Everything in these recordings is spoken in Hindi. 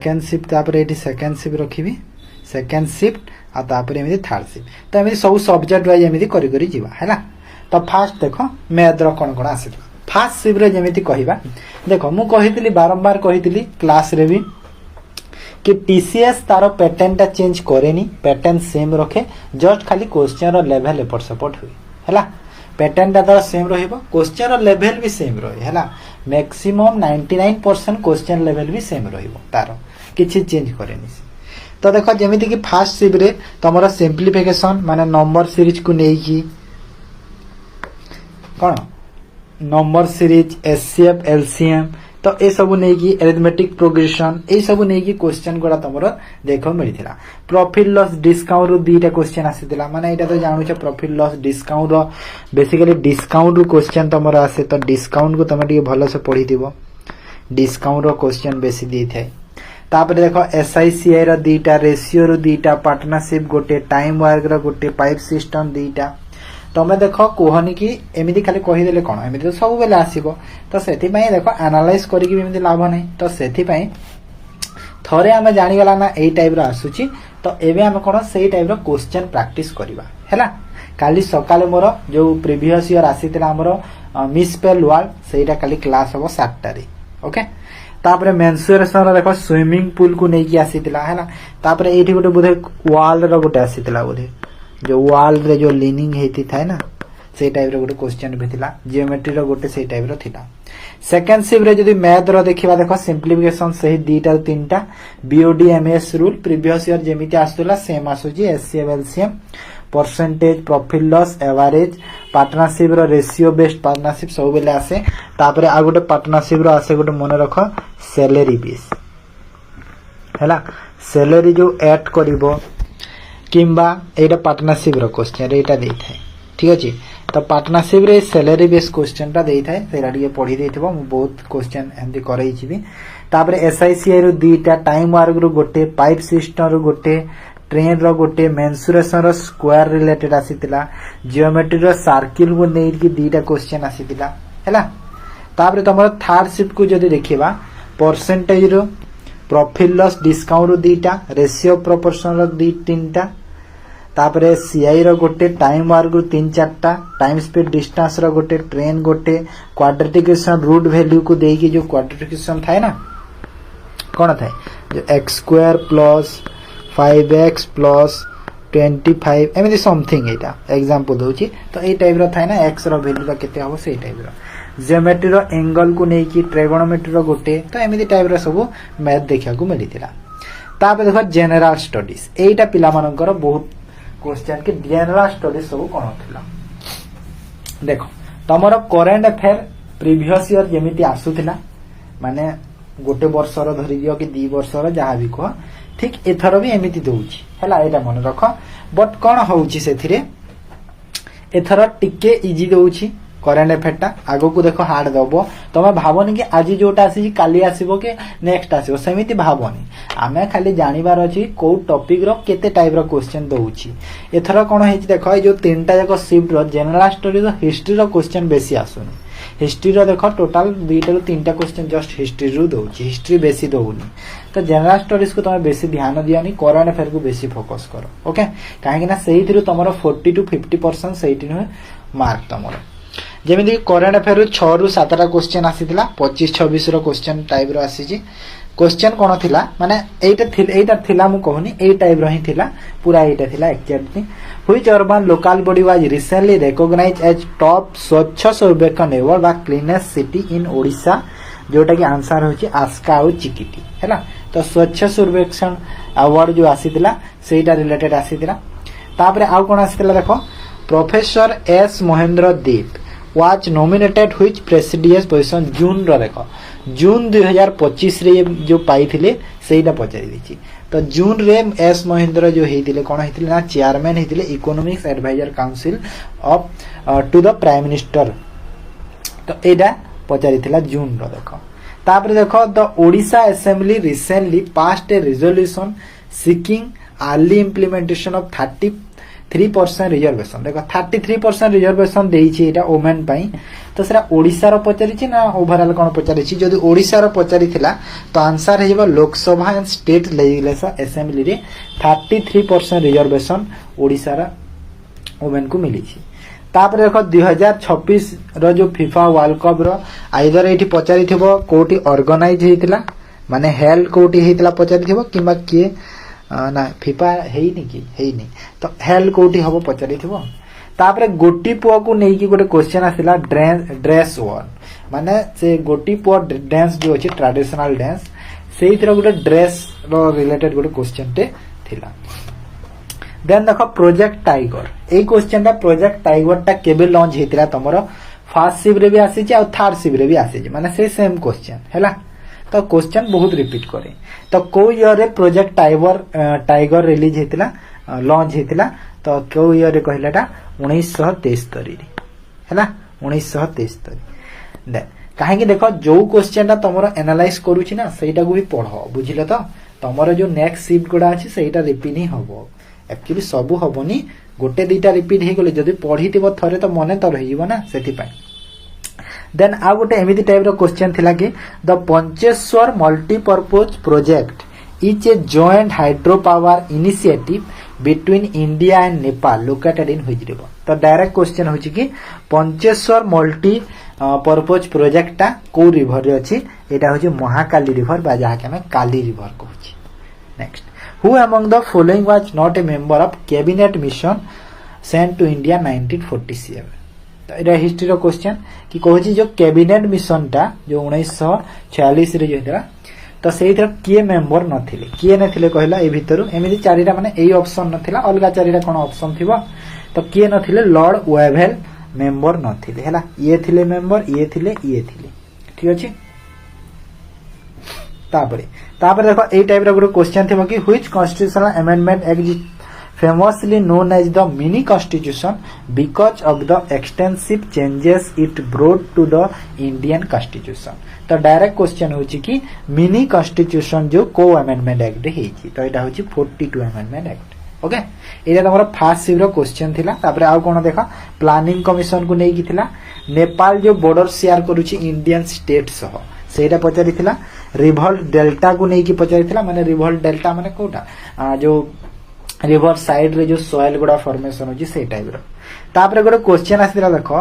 सेकेंड शिफ्ट तापर एठी सेकेंड शिफ्ट रखिबी सेकेंड शिफ्ट आ तापर एमिति थर्ड शिफ्ट तो एमिति सब सब्जेक्ट वाइज एमिति करी करी जीवा हैला। तो फास्ट देखो मैथ रो कोन कोन आसी फास्ट शिफ्ट रे जेमिति कहिबा देखो मु कहितली बारंबार कहितली क्लास रे भी कि टीसीएस तारो पैटर्न टा चेंज करेनी पैटर्न सेम रखे जस्ट खाली क्वेश्चन रो लेवल एपट सपोर्ट हुई हैला। पैटर्न टा तारो सेम रहिबो क्वेश्चन रो लेवल भी सेम रही हैला। मैक्सिमम 99% क्वेश्चन लेवल भी सेम रहिबो तारो किछि चेंज करेनी। तो देखो जेमिति कि फास्ट शिफ्ट रे तमरो सिंपलीफिकेशन माने नंबर सीरीज को नै की कोन नंबर सीरीज एचसीएफ एलसीएम तो ए सब नै की अरिथमेटिक प्रोग्रेशन ए सब नै की क्वेश्चन गोडा तमरो देखो मिलिथिला। प्रॉफिट लॉस डिस्काउंट रो दीटा क्वेश्चन आसीथिला माने एटा तो जानु छ profit loss discount row basically discount रो क्वेश्चन तमरो आसे तो डिस्काउंट को तमे टिके भलो से पढी दिबो डिस्काउंट रो क्वेश्चन बेसी दी थाए। तापर देखो एसआईसीआई रो दीटा रेशियो रो दीटा पार्टनरशिप गोटे टाइम वर्क रो गोटे पाइप सिस्टम दीटा तमे देखो कोहनी कि एमिति खाली कहि देले कोन एमिति तो सब बेले आसीबो तो सेति पई देखो एनालाइज करि कि एमिति लाभ नै तो सेति पई थरे हमें जानि गला ना एई टाइप रो आसुची तो एबे हम कोन सेई टाइप रो क्वेश्चन प्रैक्टिस करबा हैला। काली सकाले मोर जो प्रीवियस ईयर आसीतला हमरो मिस पेल वर्ल्ड सेटा काली क्लास हो 7 टा रे ओके। तापर मेंसुरेशन रो देखो स्विमिंग पूल को नै कि आसीतला हैला। तापर एठी गोटे बोधे वॉल रो गोटे आसीतला बोधे जो वॉल रे जो लीनिंग हेती थाए ना से टाइप रो गोटे क्वेश्चन भी थिला जियोमेट्री रो गोटे से टाइप रो थिला। सेकंड शिफ्ट रे जदी मैथ रो देखिबा देखो सिंपलीफिकेशन सही दीटा तीनटा BODMAS rule previous year जेमिति आस्तला सेम आसुजी HCF LCM percentage profit loss average partnership रो रेशियो बेस्ड पार्टनरशिप सब बेले आसे। तापर आ गोटे पार्टनरशिप रो आसे गोटे मन रखो सैलरी बेस हैला सैलरी जो ऐड करिवो किंबा एटा पार्टनरशिप रो क्वेश्चन एटा देई थाए ठीक अछि। तो पार्टनरशिप रे सैलरी बेस क्वेश्चन टा देई थाए सेरा टिके पढी देथिबो मु बहुत क्वेश्चन एंदी करई छिबी। तापर एसआईसीआई रो दीटा टाइम वर्क रो गोटे पाइप सिस्टम रो गोटे ट्रेन रो गोटे मेंसुरेशन रो स्क्वायर रिलेटेड आसीतिला जियोमेट्री रो सर्किल को नै कि दीटा क्वेश्चन आसीतिला हैला। तापर तमरो थर्ड शिफ्ट को जदी देखिबा परसेंटेज रो प्रॉफिट लॉस डिस्काउंट रो दीटा रेशियो प्रोपोर्शन रो दी तीनटा तापरे सीआई रो गोटे टाइम वर्क रो 3-4टा टाइम स्पीड डिस्टेंस रो गोटे ट्रेन गोटे क्वाड्रेटिकेशन रूट वैल्यू को देकी जो क्वाड्रेटिकेशन थाए ना कोन थाए जो x² प्लस 5x प्लस 25 एमिति समथिंग एटा एग्जांपल दोची तो ए टाइप रो थाए ना x रो वैल्यू रो केते हबो सेई टाइप रो जियोमेट्री रो एंगल को नै कि ट्रिगोनोमेट्री रो गोटे तो एमिति टाइप रो सब मैथ देखा को मिलितिला। तापर देखो जनरल स्टडीज एटा पिला मानकर बहुत क्वेश्चन के जनरल स्टडीज सब कोन होतिला देखो तमरो करंट अफेयर प्रीवियस ईयर जेमिति आसुतिला माने गोटे वर्ष रो धरि दियो कि 2 वर्ष रो जहा भी को ठीक एथरो भी एमिति दोउची हैला एटा मन रखो बट कोन होउची सेथिरे एथरो टिके इजी दोउची करंट अफेयर टा आगो को देखो हार्ड दबो तमे भाबोनी कि आज जोटा आसी काली आसीबो के नेक्स्ट आसीबो सेमिति भाबोनी आमे खाली जानिबार अछि को टॉपिक रो केते टाइप रो क्वेश्चन दोउची। एथरा कोन हेछि देखो ए जो तीनटा जाको शिफ्ट रो जनरल स्टडी रो हिस्ट्री रो क्वेश्चन बेसी आसुनी हिस्ट्री रो देखो टोटल 2 टा 3टा क्वेश्चन जस्ट हिस्ट्री रो दोउची हिस्ट्री बेसी दोउनी तो जनरल स्टडीज को तमे बेसी ध्यान दियानी करंट अफेयर को बेसी फोकस करो ओके काहे कि ना सेही थिरु तमरो 40 to 50% सेही न मार्क तमरो जेमिति करंट अफेयर 6 रु 7 टा क्वेश्चन आसीतिला 25-26 रो क्वेश्चन टाइप रो आसी जी क्वेश्चन कोन थिला माने एटा थिला मु कहनी ए टाइप रो ही थिला पूरा एटा थिला actually which urban local body was recently recognised as top Swachh Survekshan award बा क्लीनेस्ट सिटी इन ओडिशा जोटा कि आंसर होची आस्का और चिकिटी हैला। तो स्वच्छ सर्वेक्षण अवार्ड जो आसीतिला सेटा रिलेटेड आसीतिला। तापरे आउ कोन आसीतिला देखो professor S Mahendra Deep was nominated which prestigious position जून रो देखो जून 2025 रे जो पाई थिले सेटा पचारि दिछि तो जून रे एस महेंद्र जो हेतिले कोन हेतिले ना चेयरमैन हेतिले economics advisor council of to the prime minister तो एडा पचारि थिला जून रो देखो। तापर देखो the Odisha assembly recently passed a resolution seeking early implementation of 33% reservation देखो 33% रिजर्वेशन देइछि एटा ओमेन पई तो सेरा ओडिसा रो पचारिछि ना ओवरऑल कोन पचारिछि जदि ओडिसा रो पचारिथिला तो आंसर हेबो Lok Sabha and state legislation assembly रे 33% रिजर्वेशन ओडिसा रा ओमेन को मिलिछि तापर देखो 2026 रो जो फीफा वर्ल्ड कप रो आइदर एठी पचारिथिबो कोठी ऑर्गेनाइज हेतिला माने हेल्ड कोठी हेतिला पचारिथिबो किबा के ना फीफा हेइनी कि हेइनी तो हेल्ड कोठी हबो पचारिथिबो तापर गोटी पुआ को नै कि गोटे क्वेश्चन आसिला ड्रेस वन माने से गोटी पुआ डांस जो अछि ट्रेडिशनल डांस सेइथरा गोटे ड्रेस रो रिलेटेड गोटे क्वेश्चन टे थिला देन देखो प्रोजेक्ट टाइगर ए क्वेश्चन टा प्रोजेक्ट टाइगर टा केबे लॉन्च हेतिला तमरो फर्स्ट शिप रे भी आसी छि और थर्ड शिप रे भी आसी छि माने से सेम क्वेश्चन हैला तो क्वेश्चन बहुत रिपीट करे तो को ईयर रे प्रोजेक्ट टाइगर रिलीज हेतिला लॉन्च हेतिला तो को ईयर रे कहलाटा 1973 रे हैला 1973 दे काहे कि देखो जो क्वेश्चन ता तमरो एनालाइज करू छि ना सेटा को भी पढो बुझिले तो तमरो जो नेक्स्ट शिफ्ट गोडा अछि सेटा रिपीट ही हबो एक्चुअली सब हबोनी गोटे दुटा रिपीट हे गेले जदी पढितिबो थरे तो मने तो रहिबो ना सेति पय देन आ गोटे एमिति टाइप रो क्वेश्चन थिला कि the Pancheshwar multipurpose project is a joint hydro power initiative between India and Nepal located in which river तो डायरेक्ट क्वेश्चन होची कि पंचेश्वर मल्टी पर्पज प्रोजेक्ट ता को रिवर रे अछि एटा होची महाकाली रिवर बा जहा के हम काली रिवर कहूची next who among the following was not a member of cabinet mission sent to India 1947 तो हिस्ट्री रो क्वेश्चन कि कहूची जो कैबिनेट मिशन टा जो 1946 रे जो तो सेइथर किए मेंबर नथिले किए नथिले कहला ए भितरु एमिति चारिटा माने एई ऑप्शन नथिला अलगा चारिटा कोन ऑप्शन थिबो तो किए नथिले लॉर्ड वेवेल मेंबर नथिले हैला ये थिले मेंबर ये थिले ठीक अछि तापरे देखो एई टाइप रो क्वेश्चन थिबो कि which constitutional amendment exist famously known as the mini constitution because of the extensive changes it brought to the Indian constitution तो डायरेक्ट क्वेश्चन होची कि मिनी कॉन्स्टिट्यूशन जो को अमेंडमेंट एक्ट हेची तो एटा होची 42 अमेंडमेंट एक्ट ओके एटा हमर फर्स्ट सिव रो क्वेश्चन थिला तापर आ कोन देखा प्लानिंग कमिशन को नै कि थिला नेपाल जो बॉर्डर शेयर करूची इंडियन स्टेट सह सेटा पचारि थिला रिवॉल्ट डेल्टा को नै कि पचारि थिला माने रिवॉल्ट डेल्टा माने कोटा जो रिवर साइड रे जो सॉइल गुडा फॉर्मेशन होची से टाइप रो तापर गोटे क्वेश्चन आसिला देखो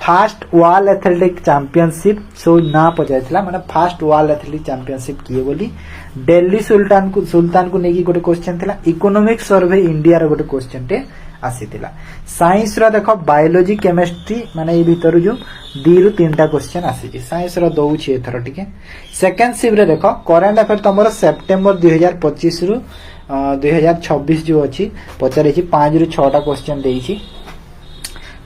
फर्स्ट वर्ल्ड एथलेटिक चैंपियनशिप सो ना पचाइथिला माने फर्स्ट वर्ल्ड एथलेटिक चैंपियनशिप किए बोली दिल्ली सुल्तान को नेकी गोटे क्वेश्चन थिला इकोनॉमिक सर्वे इंडिया रो गोटे क्वेश्चन टे आसीथिला साइंस रो देखो बायोलॉजी केमिस्ट्री माने ए भीतर जो 2 रु 3टा क्वेश्चन आसी साइंस रो दउछि एथरो ठीक है सेकंड शिव रे देखो करंट अफेयर तमरो सितंबर 2025 रु 2026 जो अछि पचारे छी 5 रु 6टा क्वेश्चन देइछि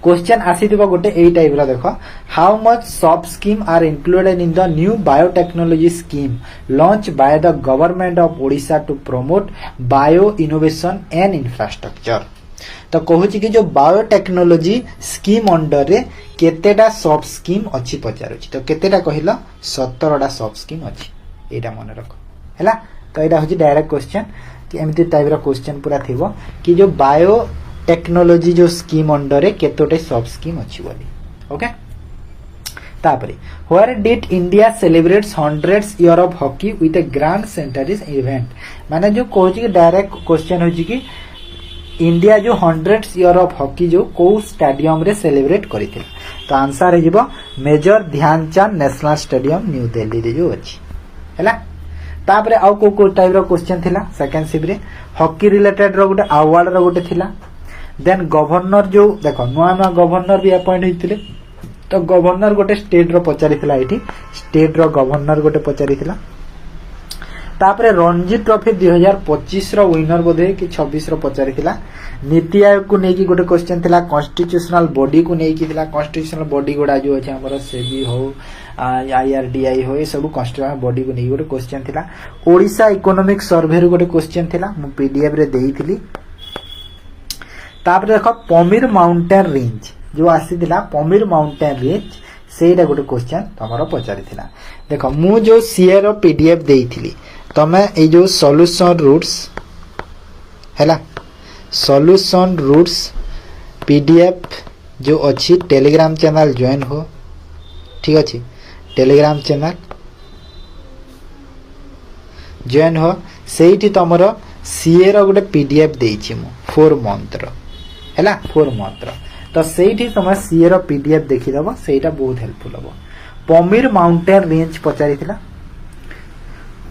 क्वेश्चन आसीथिबा गोटे एई टाइप रा देखो how much sub scheme are included in the new biotechnology scheme launch by the government of Odisha to promote bio innovation and infrastructure तो कहूची कि जो बायोटेक्नोलॉजी स्कीम अंडर रे केतेटा सब स्कीम अछि पचारुची तो केतेटा कहिला 17टा सब स्कीम अछि एटा मन रखो हैला तो एटा होची डायरेक्ट क्वेश्चन कि एमिति टाइप रा क्वेश्चन पूरा थिबो कि जो बायो टेक्नोलॉजी जो स्कीम अंडर रे केतोटे सब स्कीम अछि बोली ओके तापरे where did India celebrates 100th year of hockey with a grand centenary event माने जो कहूची कि डायरेक्ट क्वेश्चन होची कि इंडिया जो 100th ईयर ऑफ हॉकी जो को स्टेडियम रे सेलिब्रेट करिथिला तो आंसर हेजिबो major Dhyanchand national stadium new Delhi रे जो अछि हैला तापरे आउ को टाइप रो क्वेश्चन थिला सेकंड शिप रे हॉकी रिलेटेड रो गोटे अवार्ड रो गोटे थिला देन गवर्नर जो देखो नुआ गवर्नर भी अपॉइंट होइतिले तो गवर्नर गोटे स्टेट रो पचारिथिला एठी स्टेट रो गवर्नर गोटे पचारिथिला तापरे रणजी ट्रॉफी 2025 रो विनर बोधे कि 26 रो पचारिथिला नीति आयोग को नेकी गोटे क्वेश्चन थिला कॉन्स्टिट्यूशनल बॉडी को नेकी थिला कॉन्स्टिट्यूशनल बॉडी गोडा जो अछि हमर सेबी हो आईआरडीआई हो ए सब कॉन्स्टिट्यूशनल बॉडी को नेकी गोटे क्वेश्चन थिला ओडिशा इकोनॉमिक सर्वे रो गोटे क्वेश्चन थिला मु पीडीएफ रे देइथिली तापर देखो पमीर माउंटेन रेंज जो आसीथिला पमीर माउंटेन रेंज सेटा गोटे क्वेश्चन तमरो पचारिथिला देखो मु जो सीए रो पीडीएफ देइथिली तमे ए जो सॉल्यूशन रूट्स हैला सॉल्यूशन रूट्स पीडीएफ जो अच्छी टेलीग्राम चैनल ज्वाइन हो, ठीक अच्छे टेलीग्राम चैनल ज्वाइन हो से तुमर सीए रो गोटे पीडीएफ देछि मु 4 मंथ रो हैला 4 मंथ रो तो सेठी तुम सीए रो पीडीएफ देखि दबो सेटा बहुत हेल्पफुल हो। पमीर माउंटेन रेंज पचारिथिला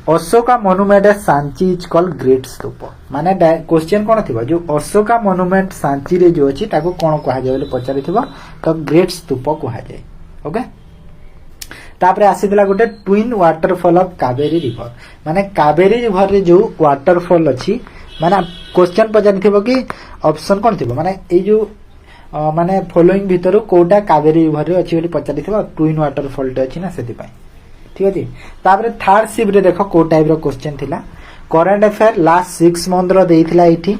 Ashoka monument at Sanchi is called great stupa माने क्वेश्चन कोन थिबो जो अशोका मोनुमेंट सांची रे जो अछि ताको कोन कहा जाय बोले पचारिथिबो तो ग्रेट स्तूप कहा जाय। ओके तापरे आसीदिला गोटे twin waterfall of Kaveri river माने कावेरी रिवर रे जो वाटरफॉल अछि माने क्वेश्चन पचारिथिबो कि ऑप्शन कोन थिबो माने ए जो माने फॉलोइंग भितरु कोटा कावेरी रिवर रे अछि बोली पचारिथिबो ट्विन वाटरफॉल टे अछि ना सेति पई ठीक अछि। तापरे थर्ड शिप रे देखो को टाइप रो क्वेश्चन थिला करंट अफेयर लास्ट 6 मंथ रो देइथिला एठी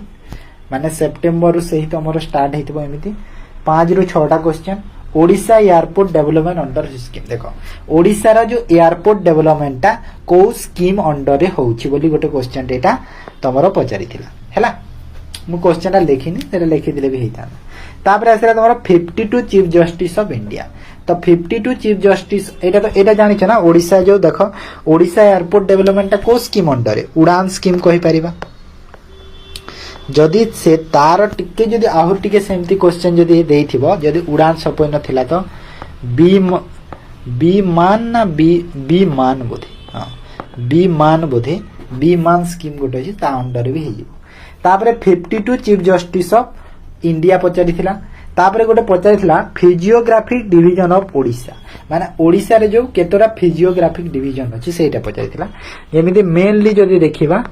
माने सितंबर रु सही तमरो स्टार्ट हेतिबो एमिति 5 रु 6 टा question Odisha airport development under scheme देखो ओडिशा रा जो एयरपोर्ट डेवलपमेंट ता को स्कीम अंडर रे होउची बोली गोटे क्वेश्चन डेटा तमरो पचारिथिला हैला मु क्वेश्चन ता लेखिनी सेटा लेखि दिले भी हेता। तापरे आसला तमरो 52 चीफ जस्टिस ऑफ इंडिया तो 52 चीफ जस्टिस एटा जानि छ ना ओडिशा जो देखो ओडिशा एयरपोर्ट डेवलपमेंट ता को स्कीम अंडर रे उड़ान स्कीम कहि परिबा जदि से तार टिके जदि आहुर टिके सेमती क्वेश्चन जदि देइथिबो जदि उड़ान सपोय नथिला तो विमान ना विमान बोधे हां विमान बोधे विमान स्कीम गोटे अछि ता अंडर भी हेजिबो। तापरे 52 चीफ जस्टिस ऑफ इंडिया पचारिथिला तापरे गोटे पचारिथिला फिजियोग्राफिक डिवीजन ऑफ ओडिशा माने ओडिशा रे जो केतोरा फिजियोग्राफिक डिवीजन अछि सेटा पचारिथिला जेमिति मेनली जदि देखिबा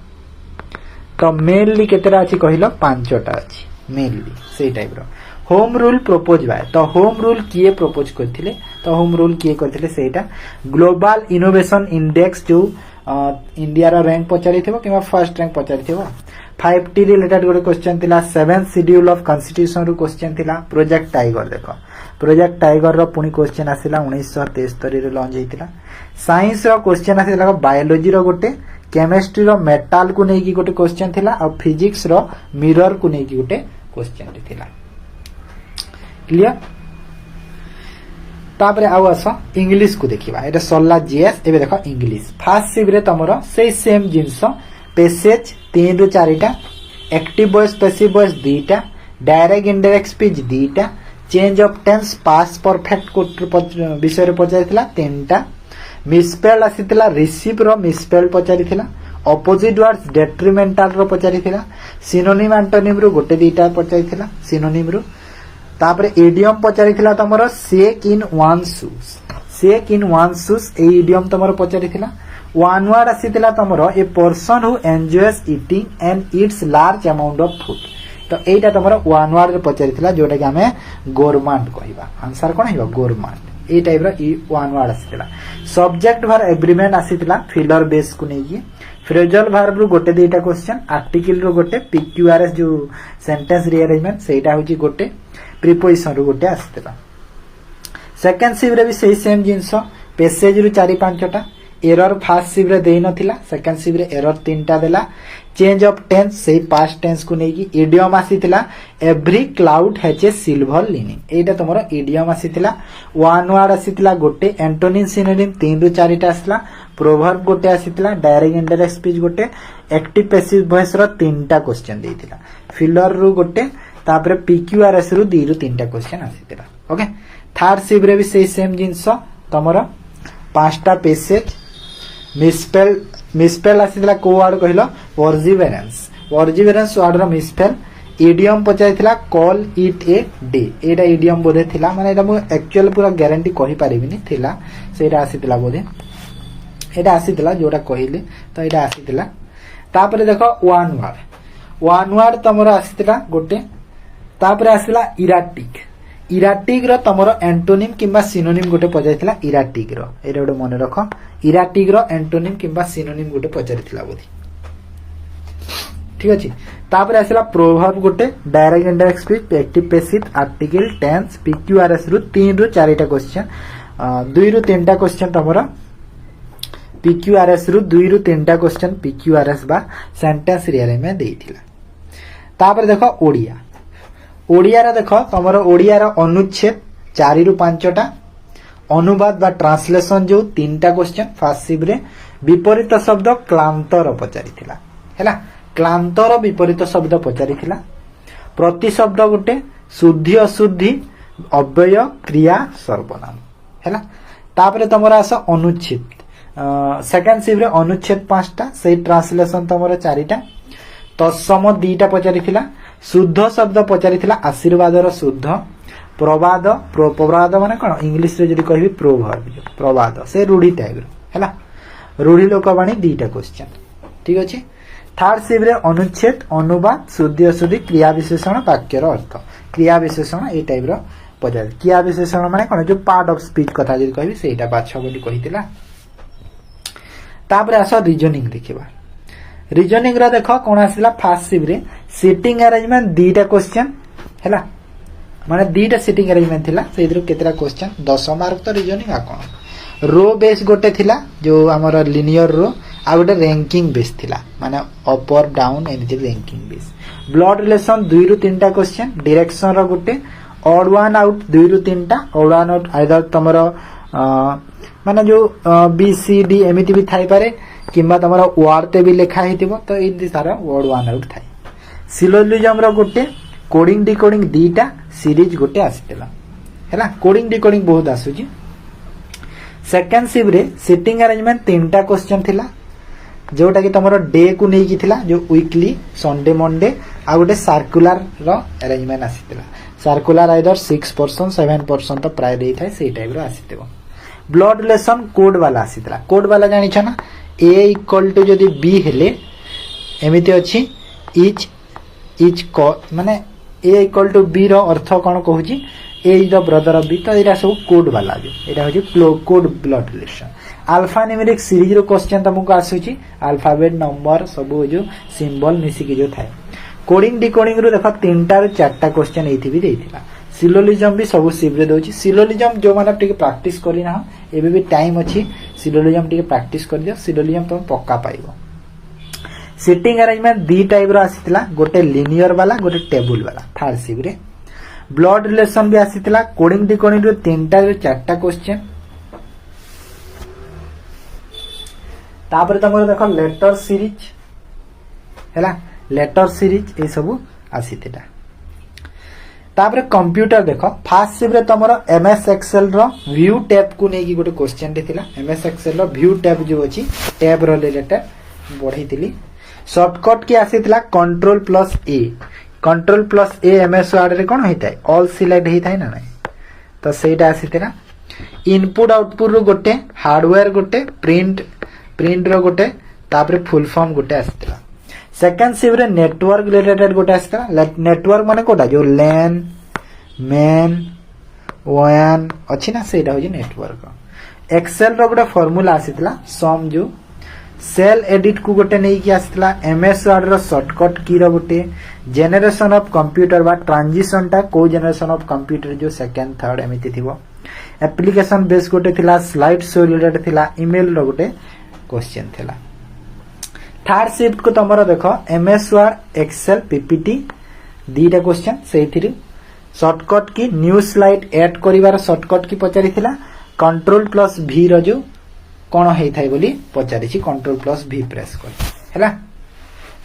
तो मेनली केतरा अछि कहिलो 5टा अछि मेनली सेही टाइप रो। होम रूल प्रपोज बाय तो होम रूल किए प्रपोज करथिले तो होम रूल किए करथिले सेटा ग्लोबल इनोवेशन इंडेक्स जो इंडिया रो रैंक पचारिथिबो किबा फर्स्ट रैंक पचारिथिबो। 5T रिलेटेड गोटे क्वेश्चन थिला 7th शेड्यूल ऑफ कॉन्स्टिट्यूशन रो क्वेश्चन थिला प्रोजेक्ट टाइगर देखो प्रोजेक्ट टाइगर रो पुनी क्वेश्चन आसिला 1973 रे लॉन्च हेतिला। साइंस रो क्वेश्चन आसिला बायोलॉजी रो गोटे केमिस्ट्री रो मेटल को नै की गोटे क्वेश्चन थिला और फिजिक्स रो मिरर को नै की गोटे क्वेश्चन थिला क्लियर। तापरे आउ आसो इंग्लिश को देखिबा एटा सल्ला जीएस एबे देखो इंग्लिश फर्स्ट शिप रे तमरो सेही सेम जिंस पैसेज 3 रु 4 टा एक्टिव वॉइस पैसिव वॉइस 2 टा डायरेक्ट इनडायरेक्ट स्पीच 2 टा change of tense past perfect को विषय रे पचारिथिला 3 टा मिसस्पेल आसीथिला रिसीव रो मिसस्पेल पचारिथिला ऑपोजिट वर्ड्स डेट्रिमेंटल रो पचारिथिला सिनोनिम एंटोनिम रो गोटे 2 टा पचारिथिला सिनोनिम रो। तापरे इडियम पचारिथिला तमरो शेक इन वन शूज ए इडियम तमरो पचारिथिला। वन वर्ड आसीथिला तमरो a person who enjoys eating and eats large amount of food तो एटा तमरो वन वर्ड रे पचारिथिला जोटा कि हमें गोरमांड कहबा आंसर कोन हेबा गोरमांड ए टाइप रो ई वन वर्ड आसीथिला। सब्जेक्ट भर एग्रीमेंट आसीथिला फिलर बेस को नै की फ्रेजल वर्ब रो गोटे 2 टा क्वेश्चन आर्टिकल रो गोटे पीक्यूआरएस जो सेंटेंस रीअरेंजमेंट सेटा होची गोटे प्रीपोजिशन रो गोटे आसीथिला। सेकंड शिप रे भी सही सेम जिंस पैसेज रो 4-5 टा एरर फर्स्ट शिप रे देई नथिला सेकंड शिप रे एरर 3 टा देला चेंज ऑफ टेंस सही पास्ट टेंस को नै की इडियम आसीथिला every cloud has a silver lining एटा तमरो इडियम आसीथिला। वन वर्ड आसीथिला गोटे एंटोनिम सिनोनिम 3 रु 4 टा आसला प्रोवर्ब गोटे आसीथिला डायरेक्ट इनडायरेक्ट स्पीच गोटे एक्टिव पैसिव वॉइस रो 3 टा क्वेश्चन देइथिला फिलर रो गोटे तापरे पीक्यूआरएस रो 2 रु 3 टा क्वेश्चन आसीथिला। ओके थर्ड शिप रे भी सही सेम जिंस तमरो 5 टा पैसेज मिसस्पेल आसीथिला को वर्ड कहिलो वर्जिवेरेंस वर्ड रो मिसस्पेल इडियम पचाइथिला कॉल इट ए डे एटा इडियम बोधे थिला माने एटा मु एक्चुअल पूरा गारंटी कहि परिबिनी थिला सेटा आसीथिला बोधे एटा आसीथिला जोटा कहिले तो एटा आसीथिला। तापरे देखो वन वर्ड तमरो आसीथिला गोटे तापरे आसीला इराटिक रो तमरो एंटोनिम किंबा सिनोनिम गोटे पचाइथिला इराटिक रो एटा गोटे मने रखो इराटिक रो एंटोनिम किंबा सिनोनिम गोटे पचारिथिला बोधे ठीक अछि। तापरे आसीला प्रोवर्ब गोटे direct indirect speech active passive article tense PQRS रु 3 रु 4 टा क्वेश्चन 2 रु 3 टा क्वेश्चन तमरो पीक्यूआरएस रु 2 रु 3 टा क्वेश्चन पीक्यूआरएस बा सेंटेंस रीअरेंजमेंट देइथिला। तापर देख ओडिया ओडिया रे देख तुम ओडिया रा अनुच्छेद 4 रु 5टा अनुवाद बा ट्रांसलेशन जो 3टा क्वेश्चन फर्स्ट शिफ्ट रे विपरीत शब्द क्लांतर पचारिथिला हैला क्लांतर विपरीत शब्द पचारिथिला प्रति शब्द गोटे शुद्धि अशुद्धि अव्यय क्रिया सर्वनाम हैला तापर तुमरा आस अनुच्छेद सेकंड शिफ्ट रे अनुच्छेद 5टा से ट्रांसलेशन तुमरा 4टा तत्सम 2टा पचारिथिला शुद्ध शब्द पचारिथिला आशीर्वाद रो शुद्ध प्रवाद प्रवाद माने कोन इंग्लिश रे जदी कहबी प्रोवर्ब प्रवाद से रूढ़ी टाइप रो हैला रूढ़ी लोकवाणी 2टा क्वेश्चन ठीक अछि थर्ड शिफ्ट रे अनुच्छेद अनुवाद शुद्धि अशुद्धि क्रिया विशेषण वाक्य रो अर्थ क्रिया विशेषण ए टाइप रो पचार क्रिया विशेषण माने कोन जो पार्ट ऑफ स्पीच कथा जदी कहबी सेटा बाछ बोली कहितिला तापर आस रीजनिंग देखिबा रीजनिंग रा देखो कोन आसिला फर्स्ट शिफ्ट रे सिटिंग अरेंजमेंट 2टा क्वेश्चन हैला माने 2टा सिटिंग अरेंजमेंट थिला सेइद्रो केतरा क्वेश्चन 10 मार्क तो रीजनिंग आ कोन रो बेस गोटे थिला जो हमर लिनियर रो आ गोटे रैंकिंग बेस थिला माने अप और डाउन एमति रैंकिंग बेस ब्लड रिलेशन 2 रु 3टा क्वेश्चन डायरेक्शन रो गोटे ऑड वन आउट 2 रु 3टा ऑड वन आउट आइदर तमरो माने जो बी सी डी एमति भी थाई पारे किंबा तमरो वर्ड ते भी लिखा हितिबो तो इ सारा ऑड वन आउट थाई सिलोजिज्म रो गोटे कोडिंग डिकोडिंग 2टा सीरीज गोटे आसीला हैला कोडिंग डिकोडिंग बहुत आसुची सेकंड शिफ्ट रे सिटिंग अरेंजमेंट 3टा क्वेश्चन थिला जोटा कि तमरो डे को नै कि थिला जो वीकली संडे मंडे आ गोटे सर्कुलर रो अरेंजमेंट आसीला सर्कुलर आइदर 6% 7% तो प्राय देई थाय सेई टाइप रो आसीतेबो ब्लड रिलेशन कोड वाला आसीला कोड वाला जानि छ ना a इक्वल टू जदी b हेले एमिति अछि इच माने a इक्वल टू b रो अर्थ कोन कहूची a is the brother of b तो एरा सब कोड वाला जो एरा होची code blood relation alpha numeric series रो क्वेश्चन तुमको आसुची अल्फाबेट नंबर सब जो सिंबल मिसी के जो थाए कोडिंग डिकोडिंग रो देखो 3टा रो 4टा क्वेश्चन एथि भी देथिला सिलोजिज्म भी सब शिफ्ट रे दोची सिलोजिज्म जो माने टिके प्रैक्टिस करी ना एबे भी टाइम अछि सिलोजिज्म टिके प्रैक्टिस कर दियो सिलोजिज्म तुम पक्का पाइबो सिटिंग अरेंजमेंट 2 टाइप रो आसीतला गोटे लिनियर वाला गोटे टेबल वाला थर्ड शिफ्ट रे ब्लड रिलेशन भी आसीतला कोडिंग डिकोडिंग रो 3टा रो 4टा क्वेश्चन तापर तमरो देखो लेटर सीरीज हैला लेटर सीरीज ए सब आसीतेटा तापर कंप्यूटर देखो फास्ट शिफ्ट रे तमरो एमएस एक्सेल रो व्यू टैब को नै कि गोटे क्वेश्चन दे थिला एमएस एक्सेल रो व्यू टैब जो अछि टैब रो रिलेटेड बढ़ैतिली शॉर्टकट की आसीतला कंट्रोल प्लस ए एमएस वर्ड रे कोन होइताय ऑल सिलेक्ट हेइताय ना नै तो सेटा आसीतला इनपुट आउटपुट रो गोटे हार्डवेयर गोटे प्रिंट रो गोटे तापर फुल फॉर्म गोटे आसीतला सेकंड शिफ्ट रे नेटवर्क रिलेटेड गोटे आसीतला नेटवर्क माने कोटा जो लैन मैन WAN अछि ना सेटा हो जे नेटवर्क एक्सेल रो गोटे फार्मूला आसीतला सम जो सेल एडिट को गोटे नै कि आसीतला एमएस वर्ड रो शॉर्टकट की रो गोटे जनरेशन ऑफ कंप्यूटर बा ट्रांजिशन टा को जनरेशन ऑफ कंप्यूटर जो सेकंड थर्ड एमिति थिबो एप्लीकेशन बेस गोटे थिला स्लाइड शो रिलेटेड थिला ईमेल रो गोटे क्वेश्चन थिला थर्ड शिफ्ट को तमरो देखो एमएस वर्ड एक्सेल पीपीटी 2टा क्वेश्चन सेथिरि shortcut key new slide add करिवार शॉर्टकट की पचारि थिला कंट्रोल प्लस v रो जो कोन हेइ थाइ बोली पचारि छी कंट्रोल प्लस v प्रेस कर हैला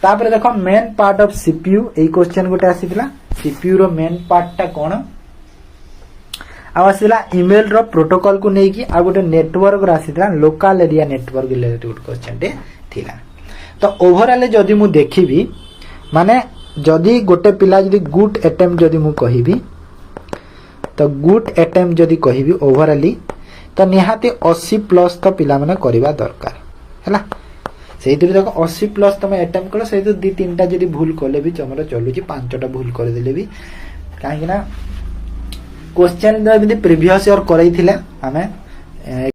तापर देखो main part of CPU A question गोटे आसीथिला सीपीयू रो मेन पार्ट टा कोन आवासिला ईमेल रो प्रोटोकॉल को नै कि आ गोटे नेटवर्क रो आसीथिला local area network related question टे थिला तो ओवरऑल जदी मु देखिबी माने जदी गोटे पिला जदी गुड अटेम्प्ट जदी मु कहिबी तो गुड अटेम्प्ट जदी कहिबी ओवरऑली तो निहाती 80 प्लस तो पिला माने करबा दरकार हैला सेइतिर देखो 80 प्लस तमे अटेम्प्ट कलो सेइतिर 2-3टा जदी भूल करले भी हमर चलुची 5टा भूल कर देले भी काहे कि ना क्वेश्चन जदी प्रीवियस ईयर करैथिला हमें